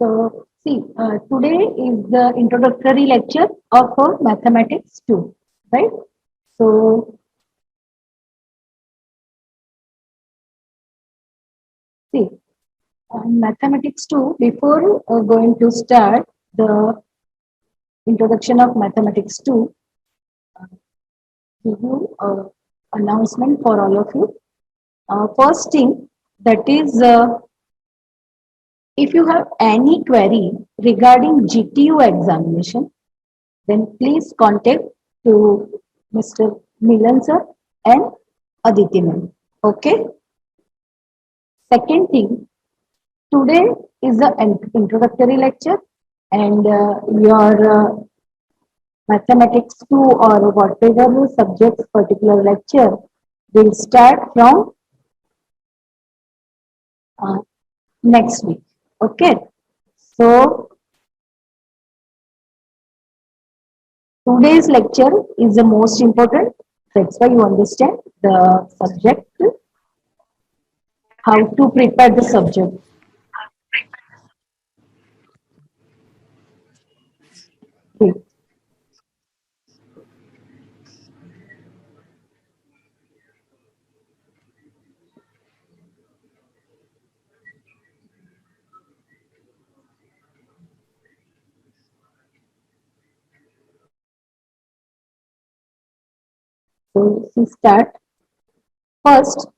So, see, today is the introductory lecture of Mathematics 2, right? So, see, Mathematics 2, before going to start the introduction of Mathematics 2, give you announcement for all of you. First thing, that is, if you have any query regarding GTU examination, then please contact to Mr. Milan sir and Aditi ma'am. Okay. Second thing, today is the introductory lecture, and your mathematics 2 or whatever subjects particular lecture will start from uh, next week. Okay. So today's lecture is the most important. That's why you understand the subject, how to prepare the subject. Okay. So we start first.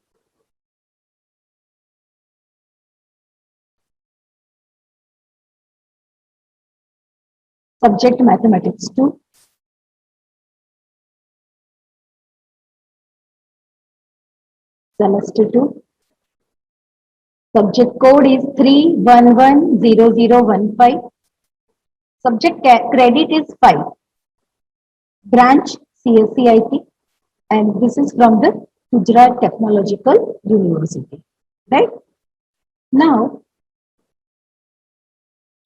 Subject mathematics 2, semester 2. Subject code is 3110015. Subject credit is 5. Branch CSCIT, and this is from the Gujarat Technological University. Right? Now,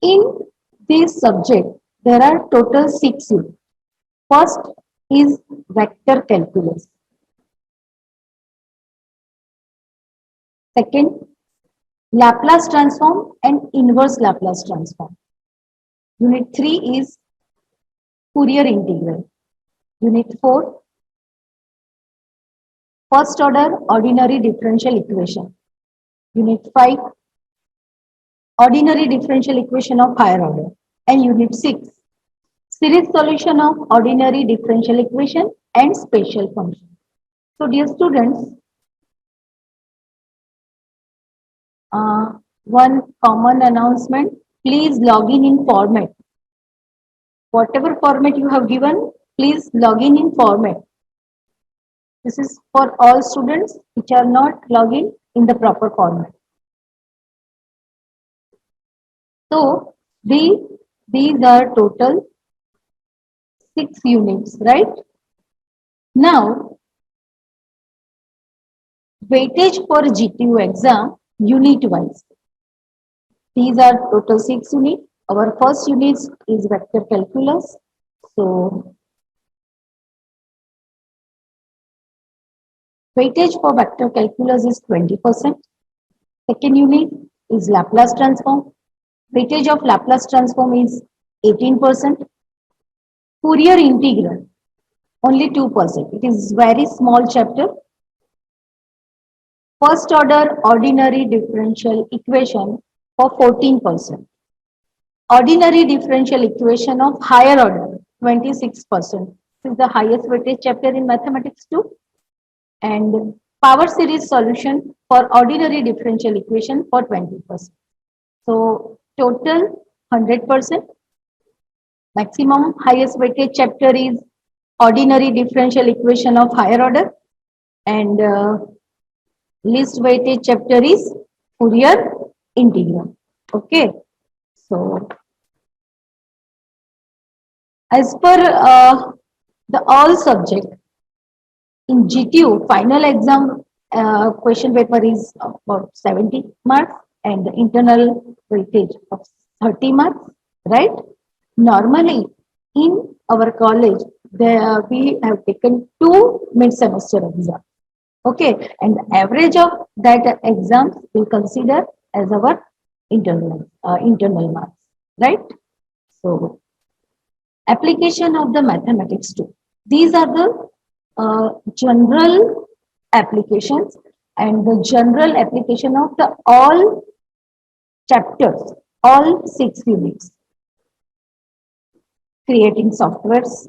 in this subject, there are total 6 units. First is vector calculus. Second, Laplace transform and inverse Laplace transform. Unit 3 is Fourier integral. Unit 4, first order ordinary differential equation. Unit 5, ordinary differential equation of higher order. And Unit 6, series solution of ordinary differential equation and special function. So dear students, one common announcement, please log in format. Whatever format you have given, please log in format. This is for all students which are not logged in the proper format. So these are total 6 units, right? Now, weightage for GTU exam unit wise. These are total 6 units. Our first unit is vector calculus. So weightage for vector calculus is 20%. Second unit is Laplace transform. Weightage of Laplace transform is 18%. Fourier integral, only 2%. It is very small chapter. First order ordinary differential equation for 14%. Ordinary differential equation of higher order, 26%. This is the highest weightage chapter in mathematics 2. And power series solution for ordinary differential equation for 20%. So total 100%. Maximum highest weightage chapter is ordinary differential equation of higher order, and least weightage chapter is Fourier integral. Okay. So as per the all subject in GTU final exam question paper is about 70 marks and the internal weightage of 30 marks, right? Normally in our college there we have taken 2 mid-semester exams. Okay, and the average of that exams we consider as our internal marks, right? So application of the mathematics too. These are the general applications and the general application of the all chapters, all 6 units. Creating softwares,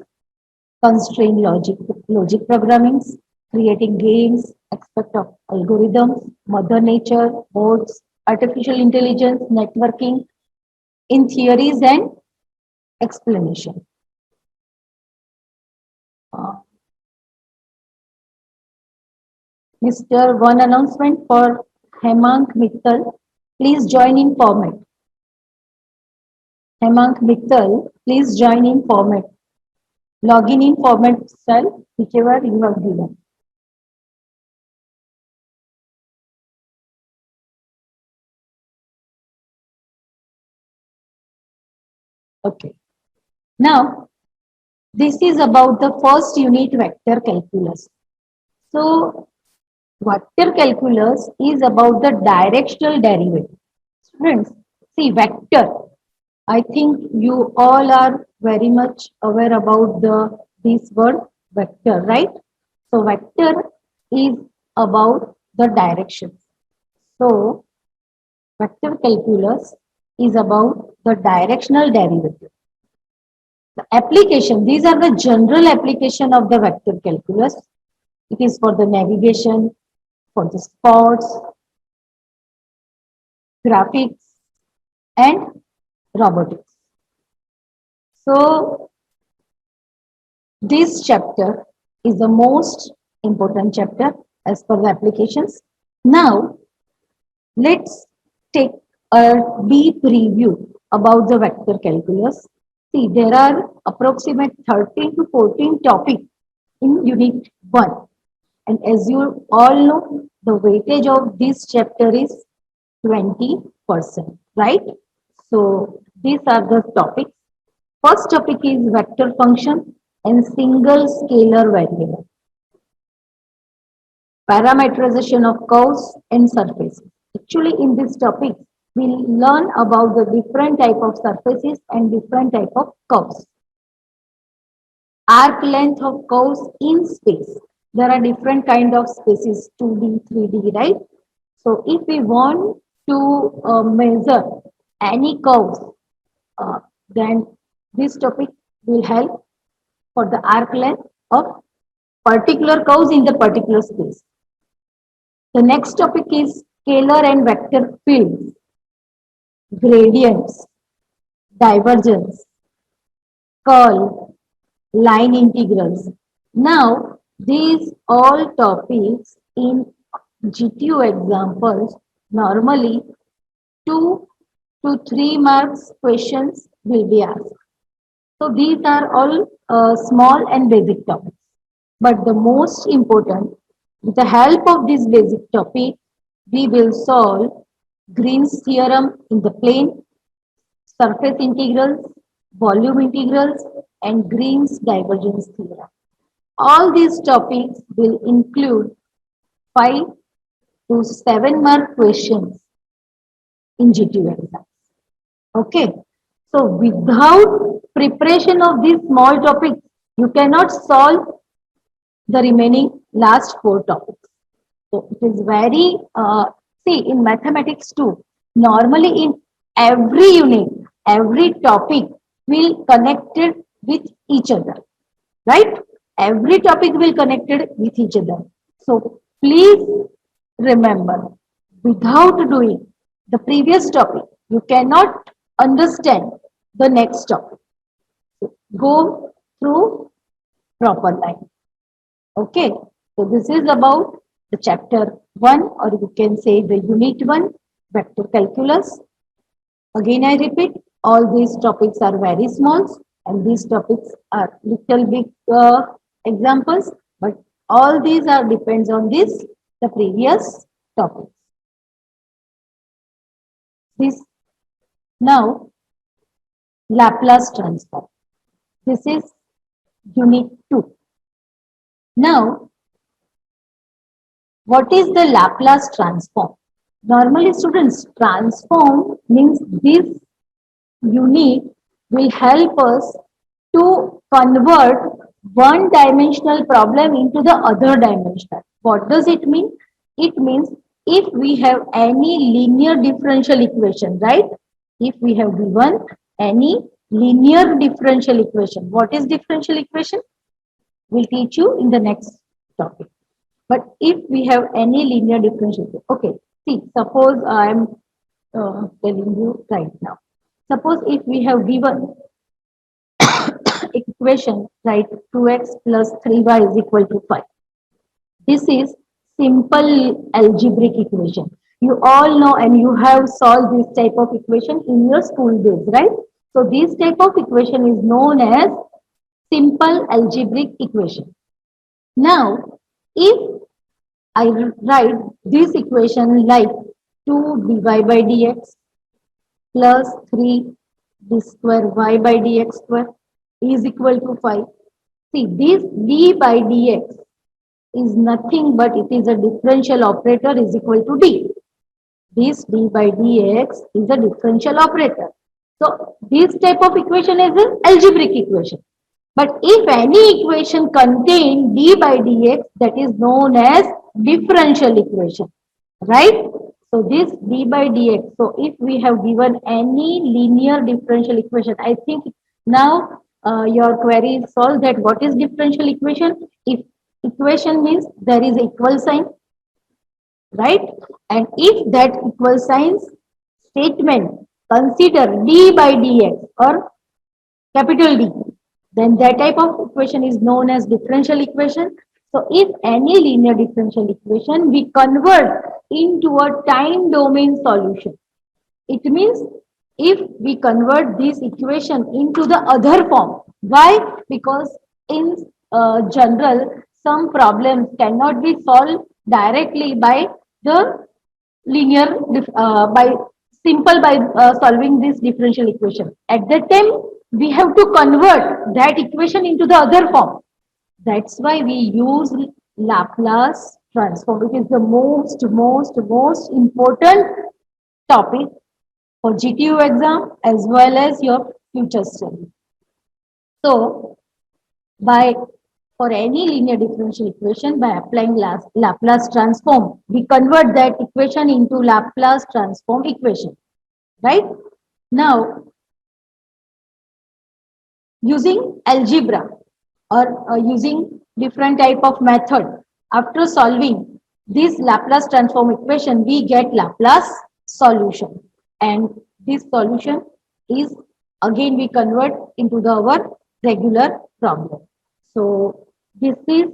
constraint logic programming, creating games, aspect of algorithms, mother nature, boards, artificial intelligence, networking, in theories and explanation. Uh, Mr. One announcement for Hemang Mittal. Please join in format. Hemang Mittal, please join in format. Login in format cell, whichever you have given. Okay. Now, this is about the first unit vector calculus. So, vector calculus is about the directional derivative. Friends, see vector. I think you all are very much aware about this word vector, right? So vector is about the direction. So vector calculus is about the directional derivative. The application, these are the general application of the vector calculus. It is for the navigation, for the sports, graphics, and robotics. So this chapter is the most important chapter as per the applications. Now, let's take a deep review about the vector calculus. See, there are approximate 13 to 14 topics in Unit 1. And as you all know, the weightage of this chapter is 20%, right? So, these are the topics. First topic is vector function and single scalar variable. Parameterization of curves and surfaces. Actually, in this topic, we'll learn about the different type of surfaces and different type of curves. Arc length of curves in space. There are different kind of spaces, 2D, 3D, right? So if we want to measure any curves, then this topic will help for the arc length of particular curves in the particular space. The next topic is scalar and vector fields, gradients, divergence, curl, line integrals. Now, these all topics in GTO examples, normally 2 to 3 marks questions will be asked. So these are all small and basic topics. But the most important, with the help of this basic topic, we will solve Green's theorem in the plane, surface integrals, volume integrals, and Green's divergence theorem. All these topics will include 5 to 7 mark questions in GTU exams. Okay. So without preparation of these small topics, you cannot solve the remaining last 4 topics. So it is very, see in mathematics too, normally in every unit, every topic will connected with each other, right? Every topic will connected with each other. So please remember, without doing the previous topic, you cannot understand the next topic. So go through proper line. Okay, so this is about the chapter 1, or you can say the unit 1, vector calculus. Again, I repeat, all these topics are very small and these topics are little bit examples, but all these are depends on this, the previous topics. This now Laplace transform. This is unit 2. Now, what is the Laplace transform? Normally, students, transform means this unit will help us to convert one dimensional problem into the other dimensional. What does it mean? It means if we have any linear differential equation, right? If we have given any linear differential equation, what is differential equation? We'll teach you in the next topic. But if we have any linear differential, okay, see, suppose I am telling you right now. Suppose if we have given equation, right, 2x plus 3y is equal to 5. This is simple algebraic equation. You all know and you have solved this type of equation in your school days, right? So this type of equation is known as simple algebraic equation. Now, if I write this equation like 2 dy by dx plus 3 d square y by dx square is equal to 5. See, this d by dx is nothing but it is a differential operator is equal to d. This d by dx is a differential operator. So, this type of equation is an algebraic equation. But if any equation contain d by dx, that is known as differential equation, right? So this d by dx, so if we have given any linear differential equation, I think now your query is solved that what is differential equation? If equation means there is equal sign, right? And if that equal signs statement consider d by dx or capital D, then that type of equation is known as differential equation. So if any linear differential equation we convert into a time domain solution, it means if we convert this equation into the other form. Why? Because in general, some problems cannot be solved directly by the linear, by simple by solving this differential equation. At that time, we have to convert that equation into the other form. That's why we use Laplace transform. It is the most important topic for GTU exam as well as your future study. So, by for any linear differential equation by applying Laplace transform, we convert that equation into Laplace transform equation, right? Now, using algebra or using different type of method, after solving this Laplace transform equation, we get Laplace solution. And this solution is again we convert into our regular problem. So this is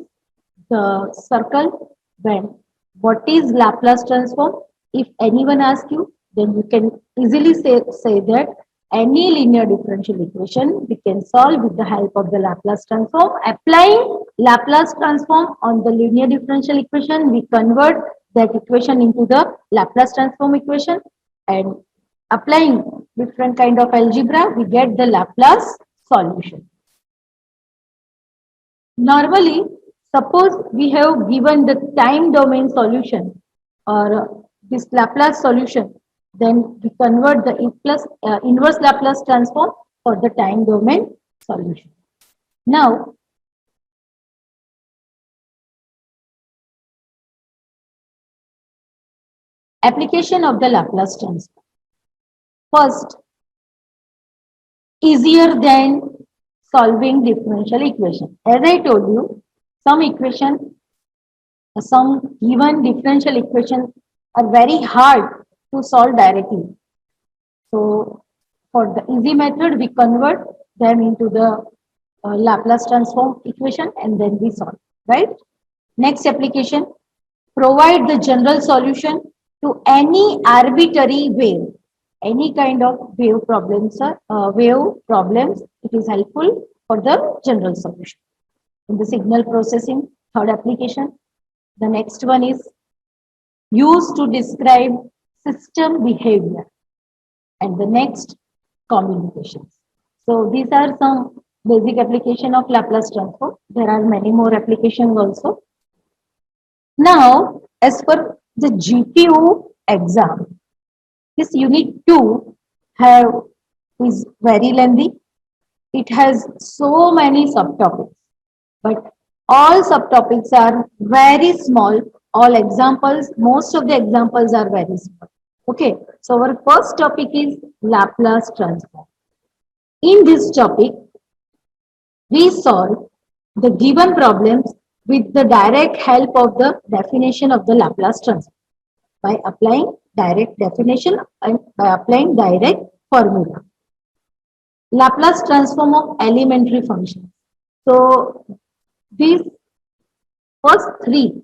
the circle when what is Laplace transform? If anyone asks you, then you can easily say that any linear differential equation we can solve with the help of the Laplace transform. Applying Laplace transform on the linear differential equation, we convert that equation into the Laplace transform equation, and applying different kind of algebra, we get the Laplace solution. Normally, suppose we have given the time domain solution or this Laplace solution, then we convert the inverse Laplace transform for the time domain solution. Now, application of the Laplace transform. First, easier than solving differential equation. As I told you, some equation, some given differential equation are very hard to solve directly. So for the easy method, we convert them into the Laplace transform equation and then we solve, right? Next application, provide the general solution to any arbitrary wave. Any kind of wave problems, it is helpful for the general solution. In the signal processing, third application, the next one is used to describe system behavior. And the next, communications. So these are some basic application of Laplace transform. There are many more applications also. Now, as per the GTU exam. This unit 2 have is very lengthy. It has so many subtopics, but all subtopics are very small. All examples, most of the examples are very small. Okay, so our first topic is Laplace transform. In this topic, we solve the given problems with the direct help of the definition of the Laplace transform by applying direct definition and by applying direct formula. Laplace transform of elementary functions. So these first three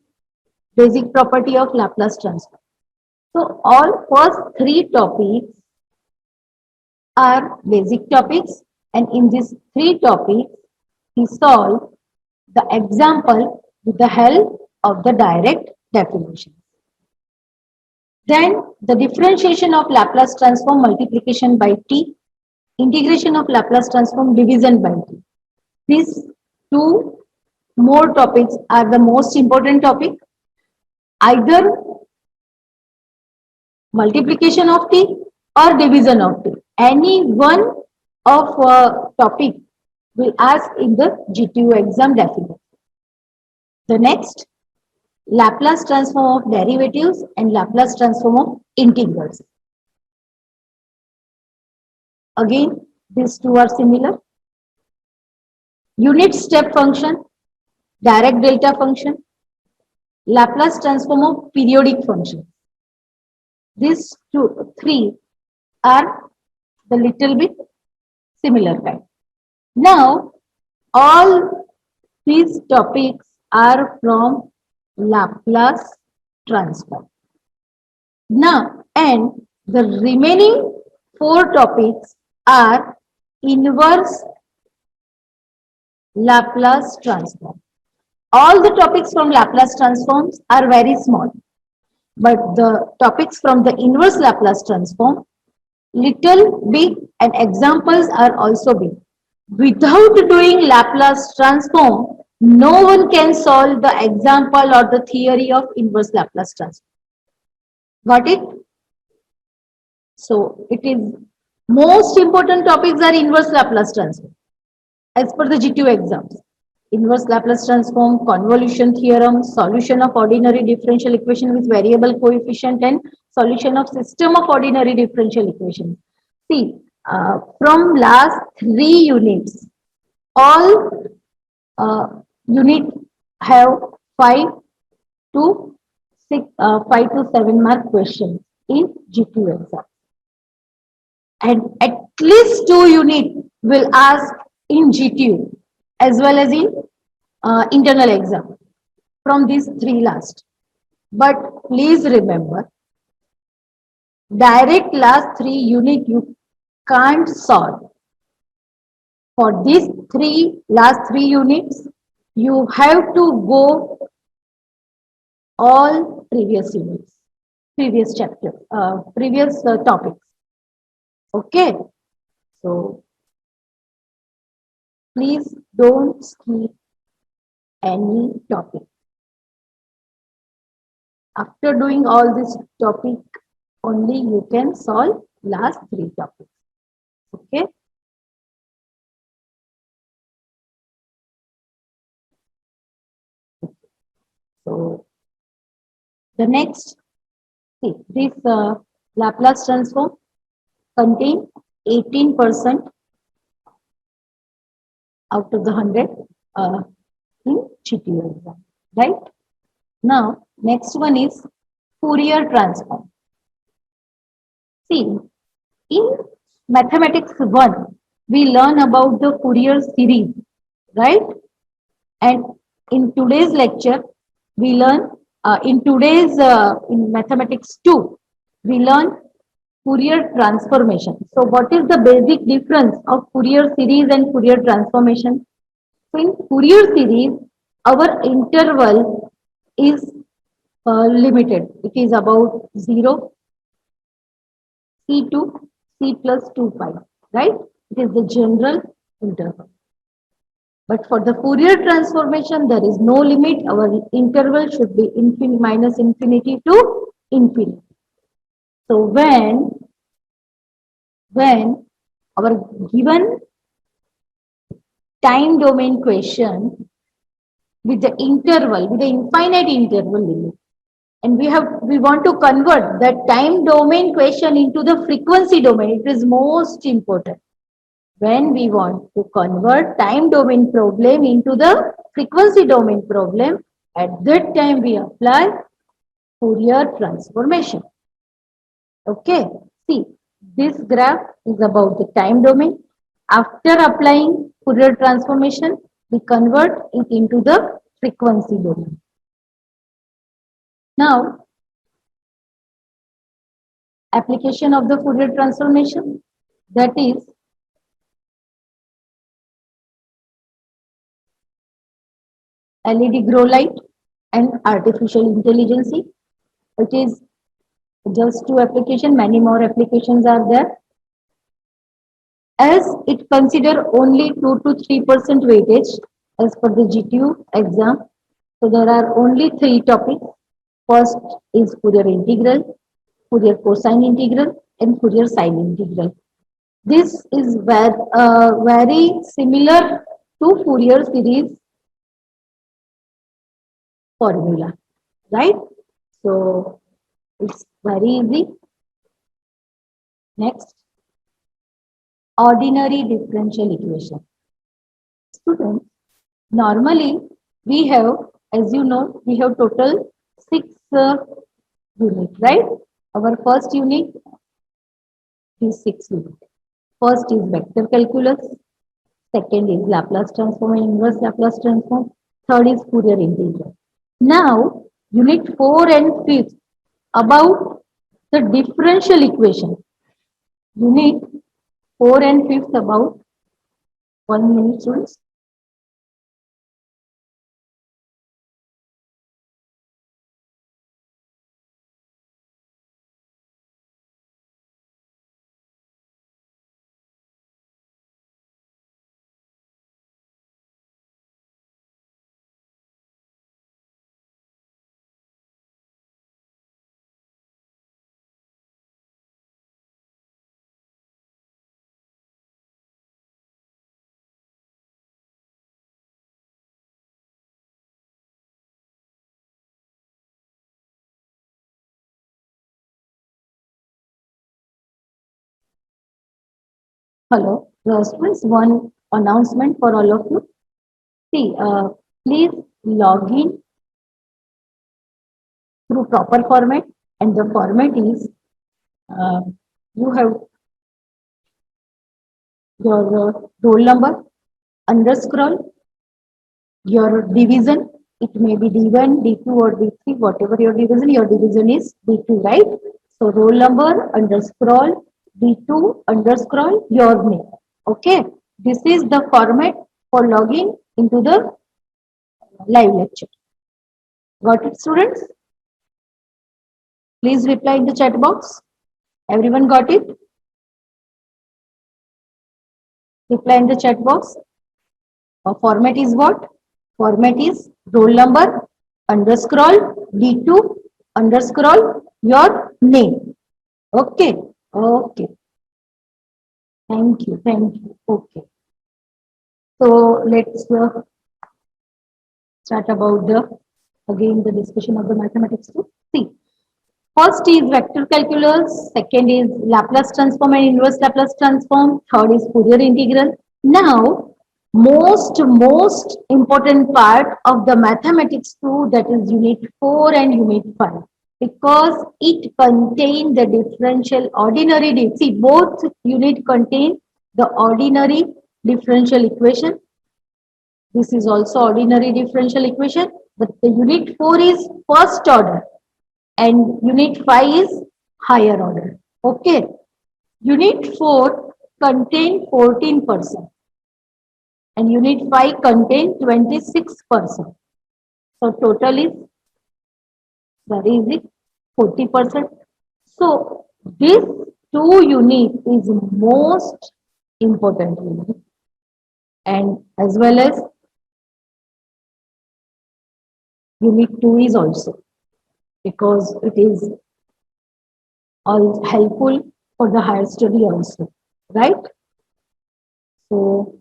basic property of Laplace transform. So all first three topics are basic topics, and in these three topics we solve the example with the help of the direct definition. Then the differentiation of Laplace transform multiplication by t, integration of Laplace transform division by t. These two more topics are the most important topic. Either multiplication of t or division of t. Any one of topic will ask in the GTU exam definitely. The next, Laplace transform of derivatives and Laplace transform of integrals. Again, these two are similar. Unit step function, direct delta function, Laplace transform of periodic function. These three are the little bit similar kind. Now, all these topics are from Laplace transform. Now, and the remaining four topics are inverse Laplace transform. All the topics from Laplace transforms are very small, but the topics from the inverse Laplace transform, little big, and examples are also big. Without doing Laplace transform, no one can solve the example or the theory of inverse Laplace transform. Got it? So it is most important topics are inverse Laplace transform as per the GTU exams. Inverse Laplace transform, convolution theorem, solution of ordinary differential equation with variable coefficient, and solution of system of ordinary differential equations. See, from last 3 units, all unit have 5 to 7 mark questions in GTU exam. And at least 2 units will ask in GTU as well as in internal exam from these 3 last. But please remember, direct last 3 units you can't solve. For these last 3 units, you have to go all previous units, previous chapter, previous topics. Okay, so please don't skip any topic. After doing all this topic, only you can solve last 3 topics. Okay. So the next, see, this Laplace transform contain 18% out of the 100 in GTU exam, right? Now, next one is Fourier transform. See, in mathematics 1, we learn about the Fourier series, right? And in today's lecture, we learn, in mathematics 2, we learn Fourier transformation. So what is the basic difference of Fourier series and Fourier transformation? So in Fourier series, our interval is limited. It is about 0, C2, C plus 2 pi, right? It is the general interval. But for the Fourier transformation, there is no limit. Our interval should be infinity minus infinity to infinity. So when our given time domain question with the interval, with the infinite interval limit, and we want to convert that time domain question into the frequency domain. It is most important. When we want to convert time domain problem into the frequency domain problem, at that time we apply Fourier transformation. Okay, see, this graph is about the time domain. After applying Fourier transformation, we convert it into the frequency domain. Now, application of the Fourier transformation, that is LED grow light and artificial intelligence. It is just two applications, many more applications are there. As it consider only 2 to 3% weightage as per the GTU exam. So there are only three topics. First is Fourier integral, Fourier cosine integral, and Fourier sine integral. This is very similar to Fourier series formula, right? So it's very easy. Next, ordinary differential equation. Students, normally we have, as you know, we have total six units, right? Our first unit is 6 units. First is vector calculus, second is Laplace transform and inverse Laplace transform, third is Fourier integral. Now, unit 4 and 5 about the differential equation. Unit 4 and 5 about 1 minute, students. Hello, students, one announcement for all of you. See, please log in through proper format, and the format is you have your roll number, underscore, your division. It may be D1, D2 or D3, whatever your division is D2, right? So roll number, underscore, D2, underscore, your name. Okay. This is the format for logging into the live lecture. Got it, students? Please reply in the chat box. Everyone got it? Reply in the chat box. Format is what? Format is roll number, underscore, D2, underscore, your name. Okay. Okay. Thank you. Thank you. Okay. So let's start about again the discussion of the mathematics too. See, first is vector calculus, second is Laplace transform and inverse Laplace transform, third is Fourier integral. Now, most important part of the mathematics 2, that is unit 4 and unit 5, because it contain the differential ordinary. See, both unit contain the ordinary differential equation. This is also ordinary differential equation, but the unit 4 is first order and unit 5 is higher order. Okay. Unit 4 contain 14% and unit 5 contain 26%. So total is very easy, 40%. So this 2 unit is most important unit, and as well as unit 2 is also, because it is all helpful for the higher study also, right? So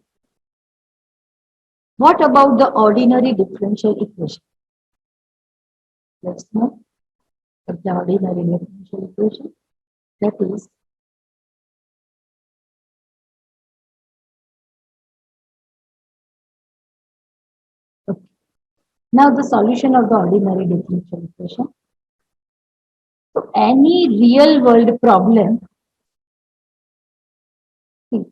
what about the ordinary differential equation? Let's know what the ordinary differential equation, that is. Okay. Now the solution of the ordinary differential equation. So any real world problem, see,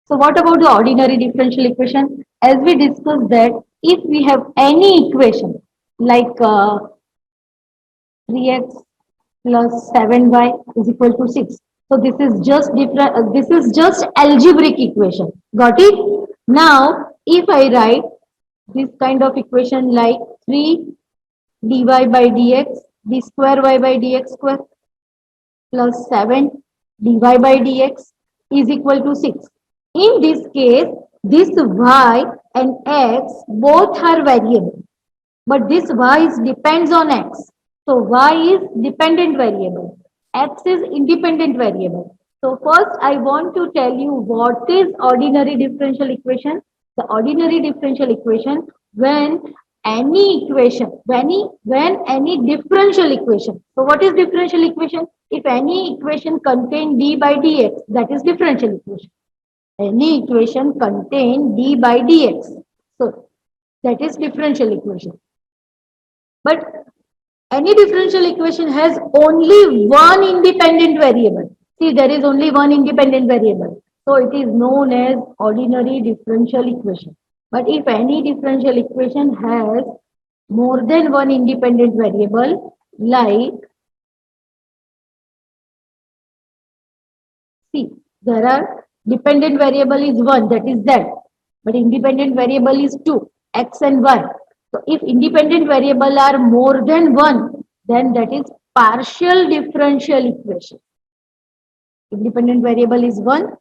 so what about the ordinary differential equation? As we discussed that if we have any equation like 3x plus 7y is equal to 6. So this is just different. This is just algebraic equation. Got it? Now, if I write this kind of equation like 3 dy by dx d square y by dx square plus 7 dy by dx is equal to 6. In this case, this y and x both are variable, but this y is depends on x. So y is dependent variable, x is independent variable. So first I want to tell you what is ordinary differential equation. The ordinary differential equation, when any equation, when any differential equation. So what is differential equation? If any equation contain d by dx, that is differential equation. Any equation contain d by dx. So that is differential equation. But any differential equation has only one independent variable. See, there is only one independent variable. So it is known as ordinary differential equation. But if any differential equation has more than one independent variable, like, see, there are dependent variable is one, that is z, but independent variable is two, x and y. So if independent variable are more than one, then that is partial differential equation. Independent variable is one,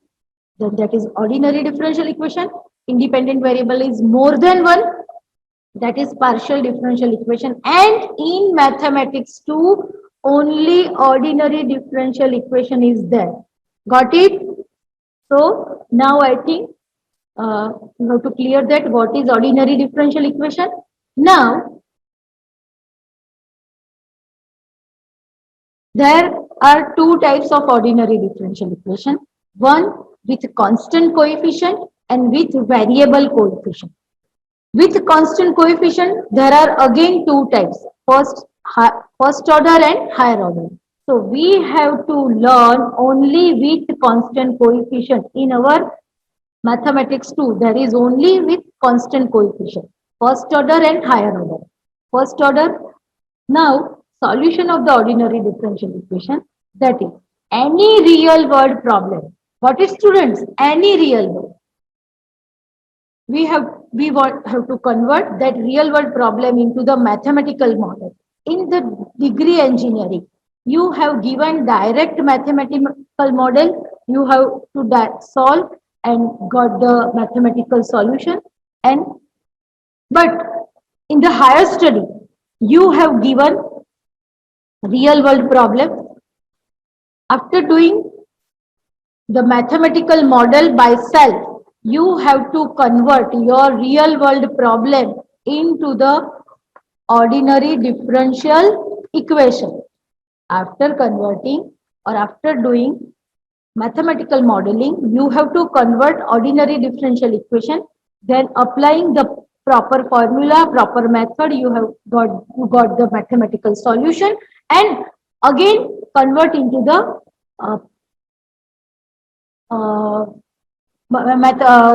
then that is ordinary differential equation. Independent variable is more than one, that is partial differential equation. And in mathematics too, only ordinary differential equation is there. Got it? So now I think you have to clear that what is ordinary differential equation. Now there are two types of ordinary differential equation. One with constant coefficient and with variable coefficient. With constant coefficient, there are again two types. First order and higher order. So we have to learn only with constant coefficient in our mathematics too. There is only with constant coefficient. First order and higher order. First order. Now, solution of the ordinary differential equation, that is any real world problem. What is, students? Any real world. We have to convert that real world problem into the mathematical model. In the degree engineering, you have given direct mathematical model, you have to solve and got the mathematical solution. And but in the higher study, you have given real world problem. After doing the mathematical model by self, you have to convert your real world problem into the ordinary differential equation. After converting or after doing mathematical modeling, you have to convert ordinary differential equation, then applying the proper formula, proper method, you got the mathematical solution, and again convert into the uh,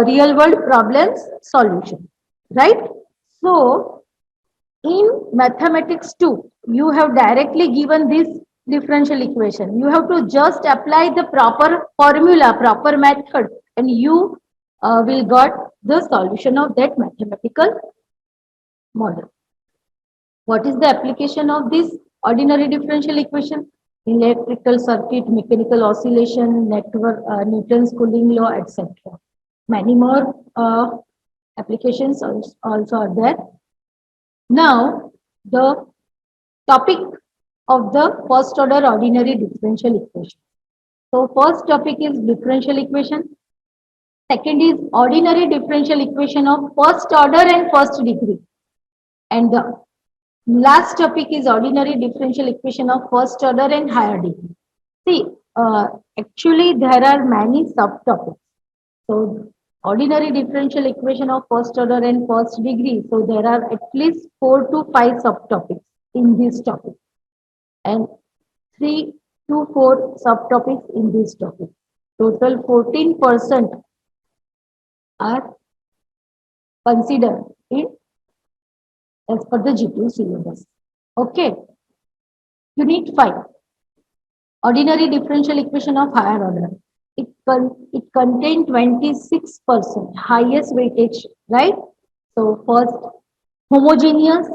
real world problems solution, right? So in mathematics too, you have directly given this differential equation. You have to just apply the proper formula, proper method, and you will got the solution of that mathematical model. What is the application of this ordinary differential equation? Electrical circuit, mechanical oscillation, network, Newton's Coulomb law, etc. Many more applications also are there. Now, the Topic of the first order ordinary differential equation. So first topic is differential equation. Second is ordinary differential equation of first order and first degree. And the last topic is ordinary differential equation of first order and higher degree. See, actually there are many subtopics. So ordinary differential equation of first order and first degree. So there are at least 4 to 5 subtopics in this topic and 3 to 4 subtopics in this topic. Total 14% are considered in as per the G2 syllabus. Okay, unit 5, ordinary differential equation of higher order. It contains 26% highest weightage, right? So first, homogeneous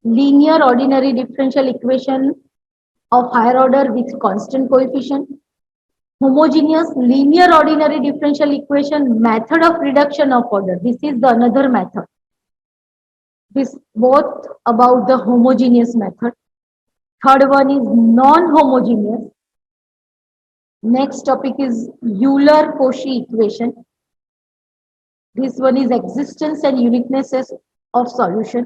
linear ordinary differential equation of higher order with constant coefficient. Homogeneous linear ordinary differential equation method of reduction of order. This is the another method. This both about the homogeneous method. Third one is non-homogeneous. Next topic is Euler-Cauchy equation. This one is existence and uniqueness of solution.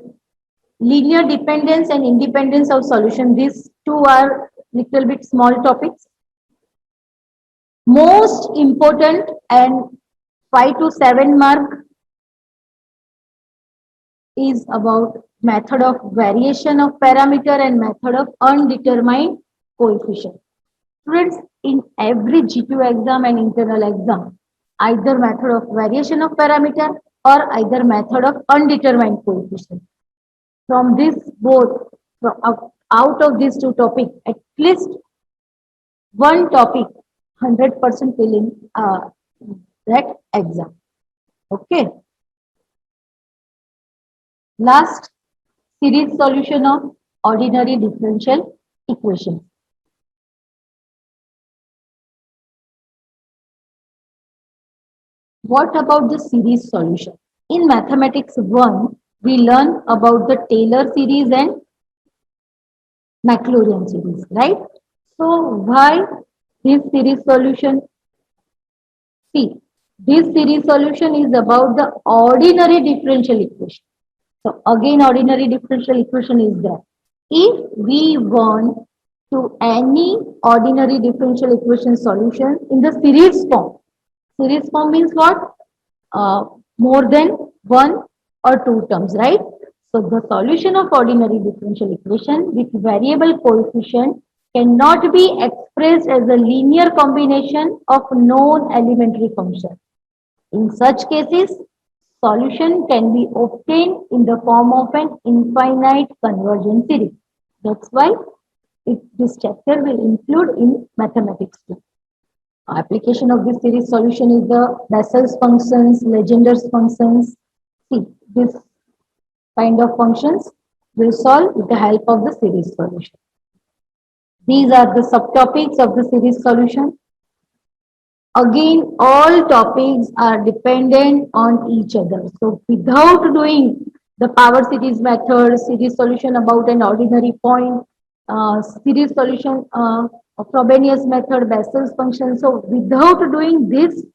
Linear dependence and independence of solution. These two are little bit small topics. Most important and 5 to 7 mark is about method of variation of parameter and method of undetermined coefficient. Students, in every G2 exam and internal exam, either method of variation of parameter or either method of undetermined coefficient. From this both, out of these two topics, at least one topic 100% filling that exam. Okay. Last, series solution of ordinary differential equation. What about the series solution? In mathematics 1, we learn about the Taylor series and Maclaurin series, right? So why this series solution? See, this series solution is about the ordinary differential equation. So again, ordinary differential equation is there. If we want to any ordinary differential equation solution in the series form means what? More than one or two terms, right? So the solution of ordinary differential equation with variable coefficient cannot be expressed as a linear combination of known elementary functions. In such cases, solution can be obtained in the form of an infinite convergent series. That's why this chapter will include in mathematics too. Application of this series solution is the Bessel's functions, Legender's functions. See, this kind of functions will solve with the help of the series solution. These are the subtopics of the series solution. Again, all topics are dependent on each other. So without doing the power series method, series solution about an ordinary point, series solution of Frobenius method, Bessel's function. So without doing these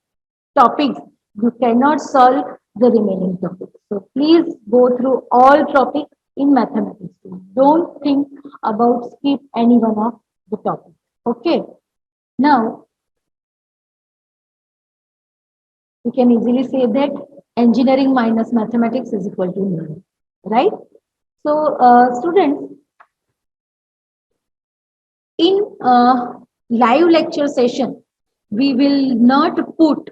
topics, you cannot solve the remaining topics. So please go through all topics in mathematics. Don't think about skip any one of the topics. Okay. Now, we can easily say that engineering minus mathematics is equal to nil, right? So, students, in live lecture session, we will not put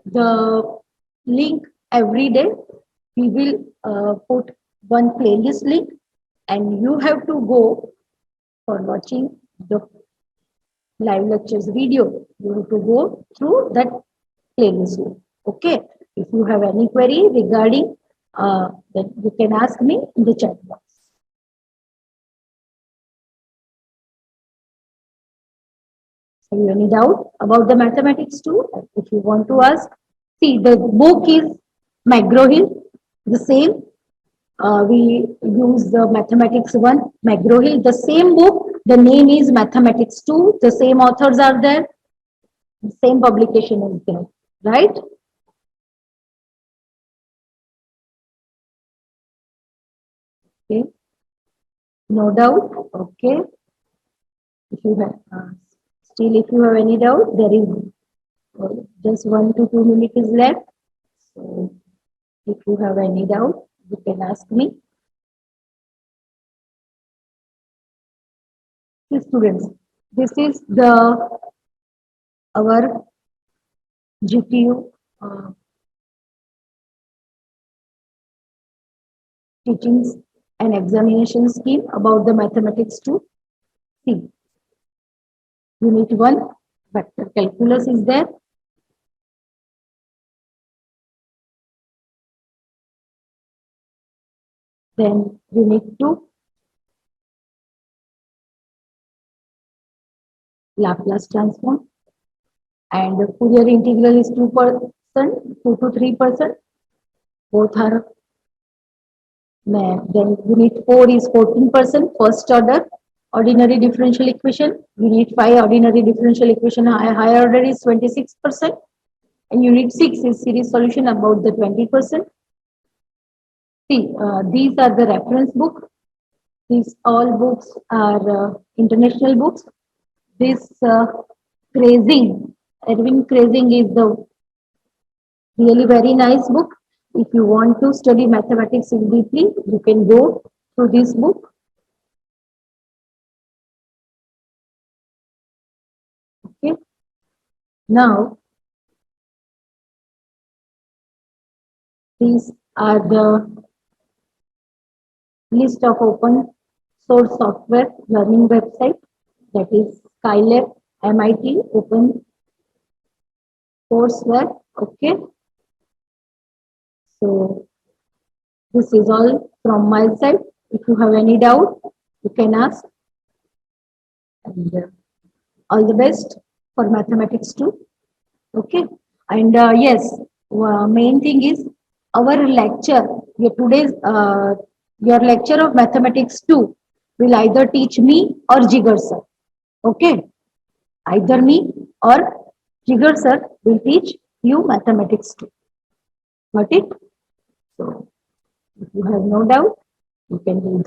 the link every day. We will put one playlist link and you have to go for watching the live lectures video. You have to go through that playlist link. Okay. If you have any query regarding that, you can ask me in the chat box. Have you any doubt about the mathematics too? If you want to ask, see the book is McGraw-Hill, the same. we use the Mathematics 1, McGraw-Hill. The same book, the name is Mathematics 2. The same authors are there. The same publication is there, right? Okay, no doubt. Okay, if you have still, if you have any doubt, there is just 1 to 2 minutes is left. So, if you have any doubt, you can ask me. See, students, this is the our GTU teachings and examination scheme about the Mathematics 2. See, Unit 1, vector calculus is there. Then Unit 2, Laplace transform. And the Fourier integral is 2%, 2 to 3%. Both are. Then Unit 4 is 14%, first order ordinary differential equation. Unit 5, ordinary differential equation, higher order is 26%. And Unit 6 is series solution, about the 20%. See, these are the reference book. These all books are international books. This Crazing, Erwin Crazing is the really very nice book. If you want to study mathematics in deeply, you can go through this book. Okay. Now, these are the list of open source software learning website, that is Skylab, MIT, open courseware. Okay. So this is all from my side. If you have any doubt, you can ask. And all the best for mathematics too. Okay. And yes, main thing is our lecture. Your lecture of mathematics 2 will either teach me or Jigar sir. Okay. Either me or Jigar sir will teach you mathematics 2. Got it? So if you have no doubt, you can do